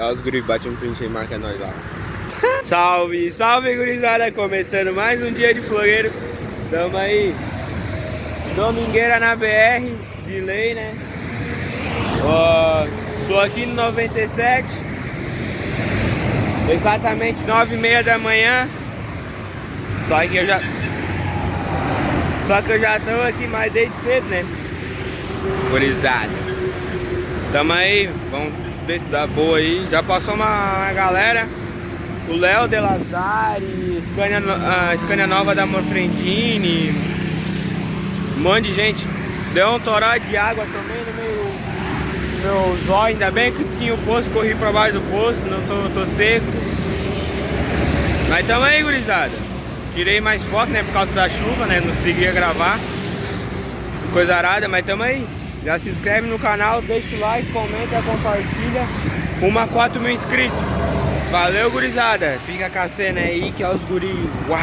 Olha os guris, bate um print aí, marca nós lá. Salve, salve gurizada, começando mais um dia de Flogueiro. Tamo aí, domingueira na BR, de lei, né? Tô aqui no 97, exatamente 9h30 da manhã. Só que eu já tô aqui mais desde cedo, né? Gurizada, tamo aí, vamos ver se dá boa aí. Já passou uma galera. O Léo de Lazari, Scania Nova da Morfrendini, um monte de gente. Deu um toró de água também no meu zóio. Ainda bem que tinha o poço, corri pra baixo do poço, não tô seco. Mas tamo aí, gurizada. Tirei mais foto, né, por causa da chuva, né, não conseguia gravar. Coisa arada, mas tamo aí. Já se inscreve no canal, deixa o like, comenta, compartilha. Rumo a 4.000 inscritos. Valeu, gurizada. Fica com a cena aí que é os guris. Uau!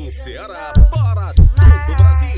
Ceará para todo o Brasil.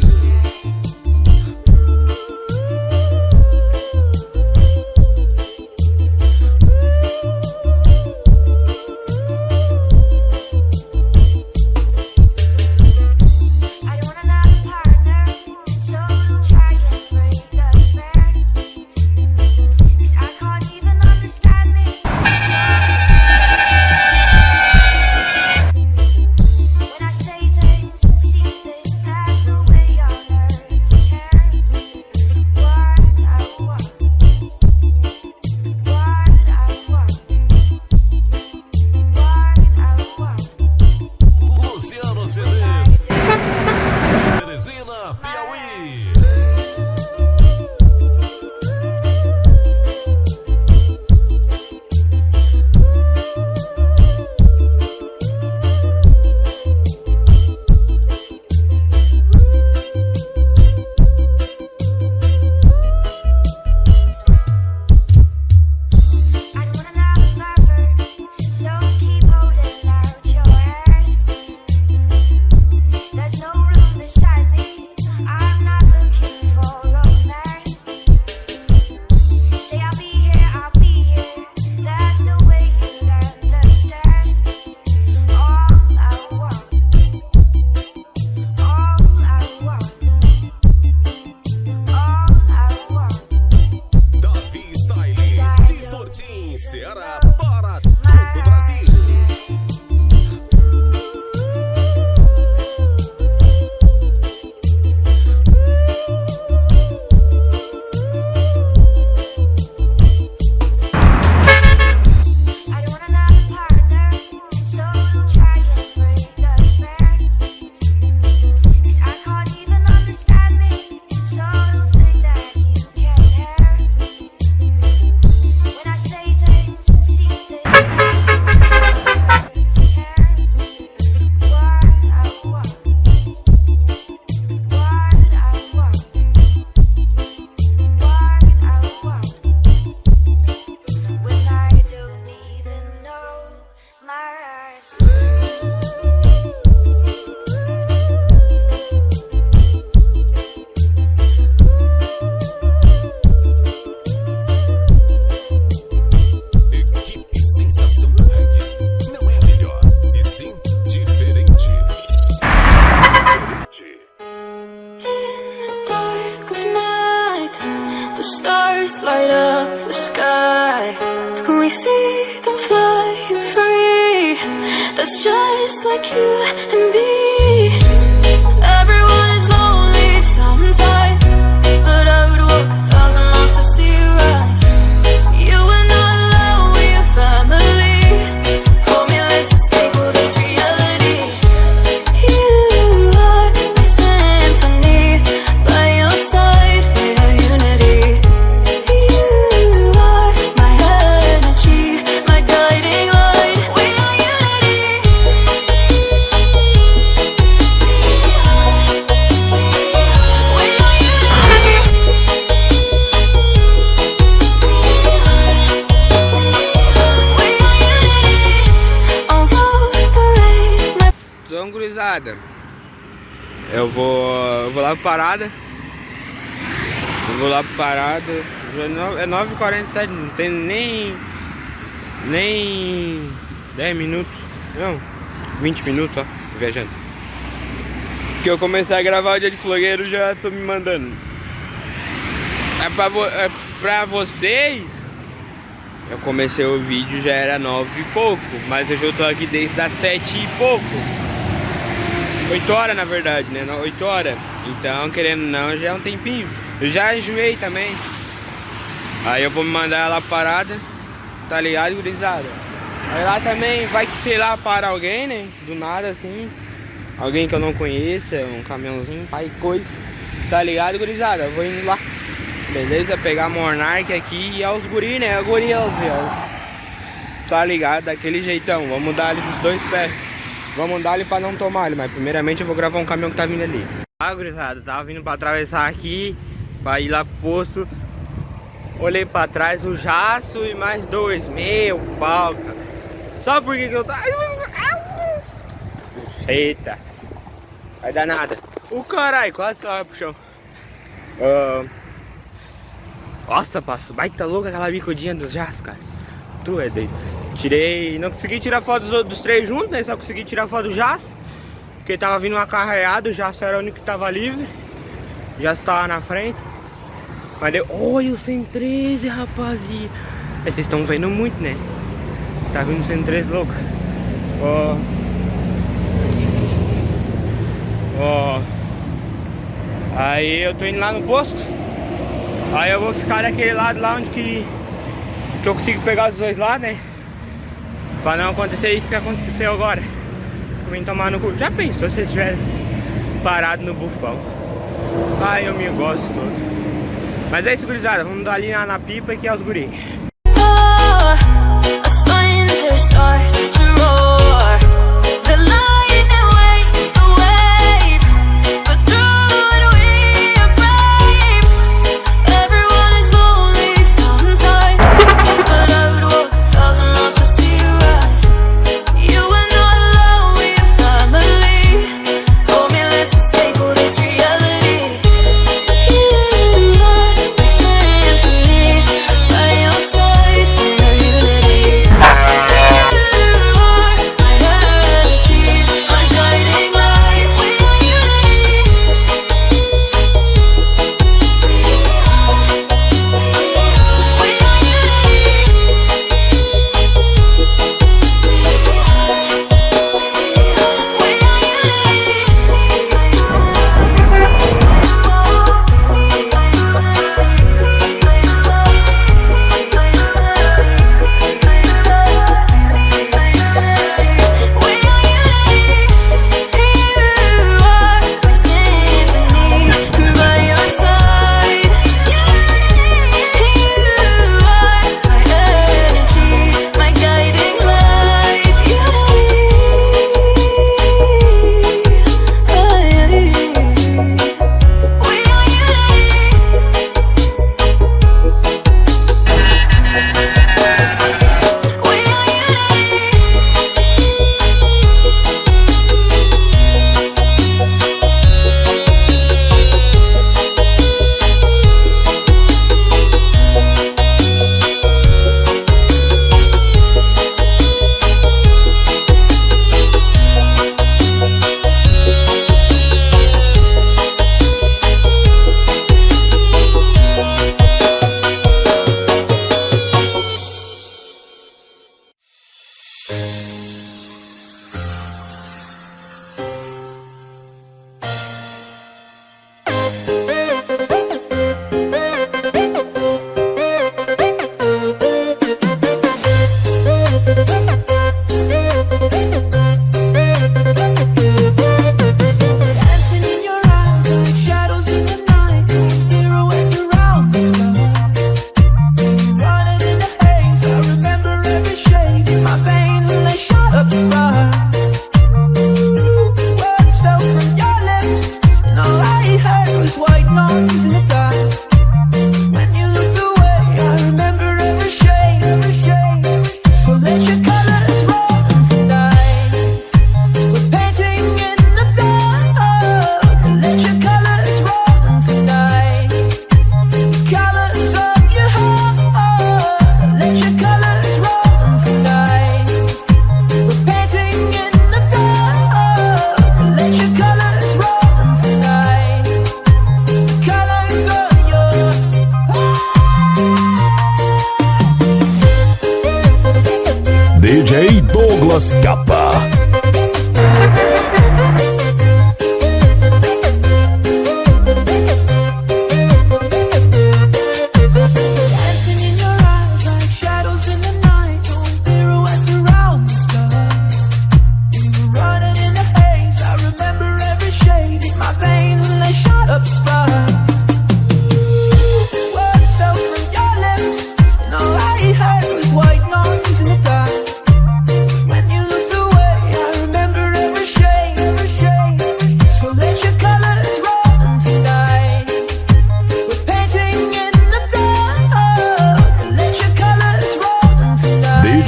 Ceará para todo o Brasil. Light up the sky. We see them flying free. That's just like you and me. Everyone is lonely sometimes, but I would walk 1,000 miles to see you rise. You are not alone, we are family. Hold me, let's escape all this reality. You are my symphony. By your side, we are unity. You are gurizada, eu vou lá pra parada. É 9h47, não tem nem 10 minutos. Não, 20 minutos, ó, viajando. Que eu comecei a gravar o dia de Flogueiro, já tô me mandando. Pra vocês, eu comecei o vídeo, já era 9 e pouco, mas eu já tô aqui desde as 7 e pouco. 8 horas na verdade, né? 8 horas. Então, querendo ou não, já é um tempinho. Eu já enjoei também. Aí eu vou me mandar ela parada, tá ligado, gurizada? Aí lá também vai que, sei lá, para alguém, né? Do nada assim. Alguém que eu não conheça, um caminhãozinho, pai, coisa. Tá ligado, gurizada? Eu vou indo lá. Beleza? Pegar a Monark aqui e aos guri, né? A guri aos véus. Tá ligado? Daquele jeitão. Vamos dar ali dos dois pés. Vamos dar ali pra não tomar ali. Mas primeiramente eu vou gravar um caminhão que tá vindo ali. Ah, gurizada, tava vindo pra atravessar aqui, pra ir lá pro posto. Olhei pra trás, o Jaço e mais dois. Meu pau, cara. Só porque que eu tava... Eita. Vai dar nada. O caralho, quase tava pro chão. Nossa, passou. Baita louca aquela bicudinha dos Jaço, cara. Tu é doido. Tirei... Não consegui tirar foto dos três juntos, né? Só consegui tirar foto do Jaço. Porque tava vindo uma carreada, o Jaço era o único que tava livre. O Jaço tava na frente. Mas deu... Olha o 113, rapaziada. Vocês estão vendo muito, né? Tá vindo o 113 louco. Aí eu tô indo lá no posto. Aí eu vou ficar daquele lado lá onde que eu consigo pegar os dois lados, né? Pra não acontecer isso que aconteceu agora. Vim tomar no cu. Já pensou se vocês estiverem parado no bufão? Ai, eu me gosto todo. Mas é isso, gurizada. Vamos dar ali na pipa que é os guri. Douglas Capa.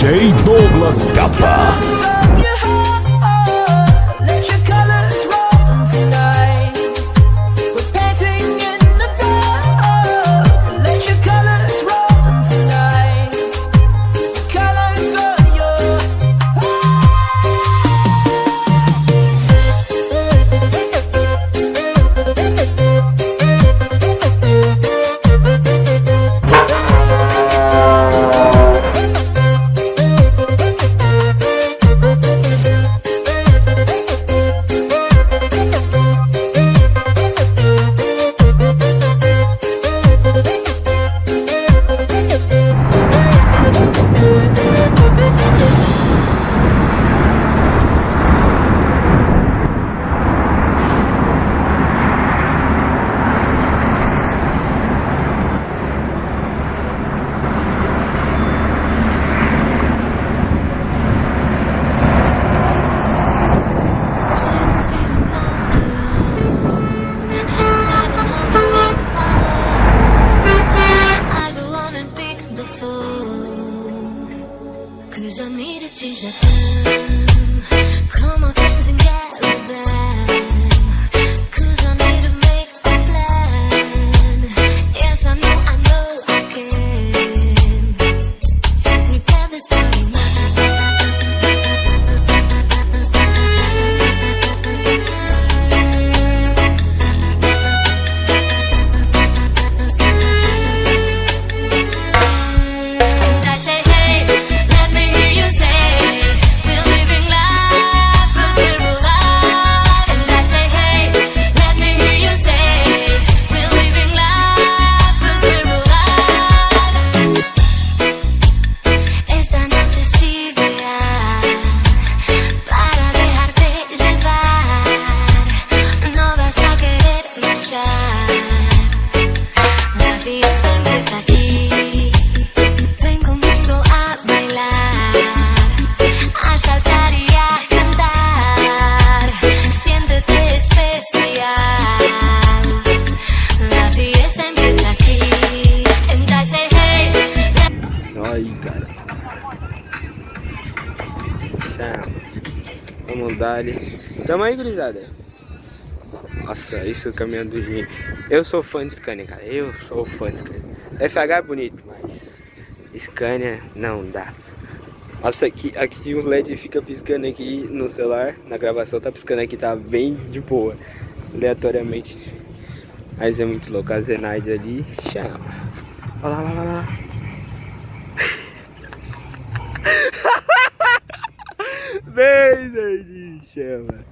DJ Douglas Capa. Vamos dar ali. Tamo aí, gurizada. Nossa, isso é o caminhão do G. Eu sou fã de Scania, cara. Eu sou fã de Scania. FH é bonito, mas Scania não dá. Nossa, aqui o LED fica piscando aqui no celular. Na gravação tá piscando aqui, tá bem de boa. Aleatoriamente. Mas é muito louco. A Zenaide ali chama. Olha lá, olha lá, olha lá. Vem, Zenaide, chama.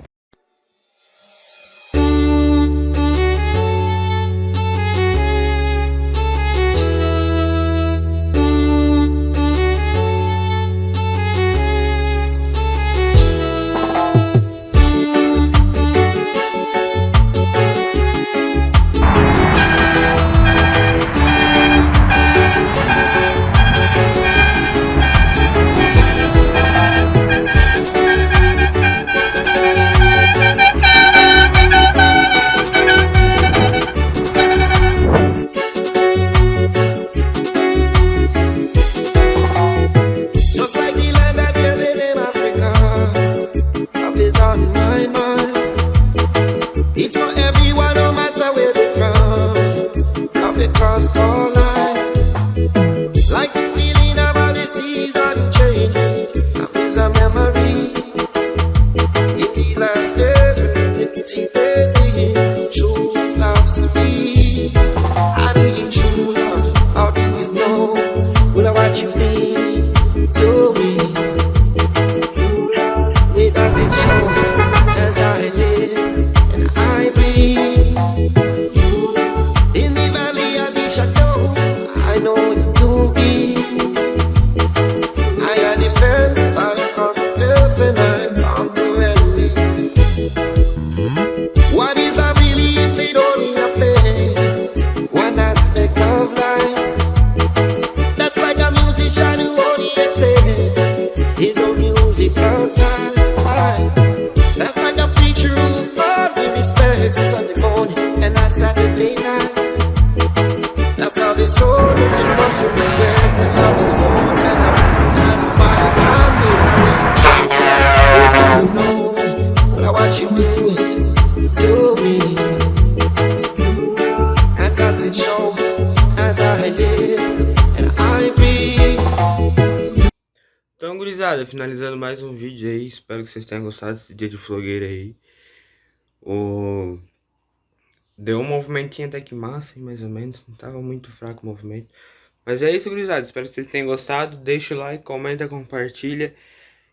Então, gurizada, finalizando mais um vídeo aí. Espero que vocês tenham gostado desse dia de flogueira aí. Deu um movimentinho até que massa, hein, mais ou menos. Não tava muito fraco o movimento. Mas é isso, gurizada. Espero que vocês tenham gostado. Deixa o like, comenta, compartilha.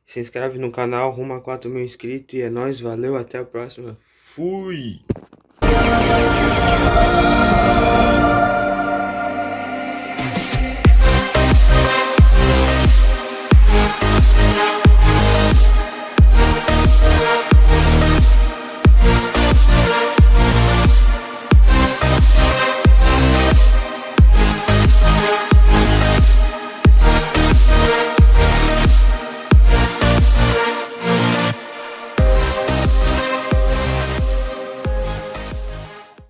Se inscreve no canal, rumo a 4.000 inscritos. E é nóis, valeu, até a próxima. Fui!